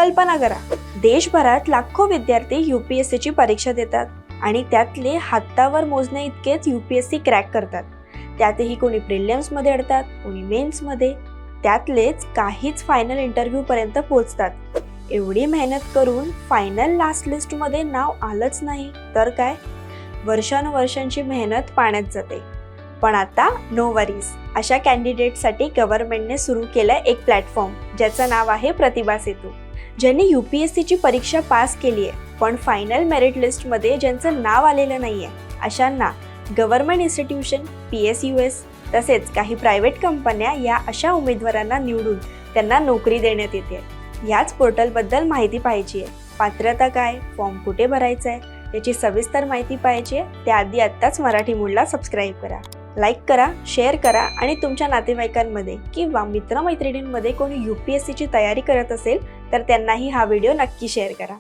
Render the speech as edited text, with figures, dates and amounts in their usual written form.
कल्पना करा, देशभरात लाखो विद्यार्थी UPSCची परीक्षा देतात आणि त्यातले हातावर मोजणे इतकेच UPSC क्रॅक करतात. त्यातही कोणी प्रिलिम्समध्ये अडतात, कोणी मेन्समध्ये, त्यातलेच काहीच फायनल इंटरव्ह्यू पर्यंत पोहोचतात. एवढी मेहनत करून फायनल लास्ट लिस्टमध्ये नाव आलंच नाही तर काय, वर्षानुवर्षांची मेहनत पाण्यात जाते. पण आता नो वरीज, अशा कॅन्डिडेटसाठी गव्हर्नमेंटने सुरू केलं एक प्लॅटफॉर्म ज्याचं नाव आहे प्रतिभा सेतू. ज्यांनी UPSCची परीक्षा पास केली आहे पण फायनल मेरिट लिस्टमध्ये ज्यांचं नाव आलेलं नाही आहे, अशांना गव्हर्नमेंट इन्स्टिट्यूशन, PSUs तसेच काही प्रायव्हेट कंपन्या या अशा उमेदवारांना निवडून त्यांना नोकरी देण्यात येते. याच पोर्टलबद्दल माहिती पाहिजे आहे, पात्रता काय, फॉर्म कुठे भरायचा आहे याची सविस्तर माहिती पाहिजे, त्याआधी आत्ताच मराठी मूडला सबस्क्राईब करा, लाईक करा, शेअर करा आणि तुमच्या नातेवाईकांमध्ये किंवा मित्रमैत्रिणींमध्ये कोणी UPSCची तयारी करत असेल तर त्यांनाही हा व्हिडिओ नक्की शेअर करा.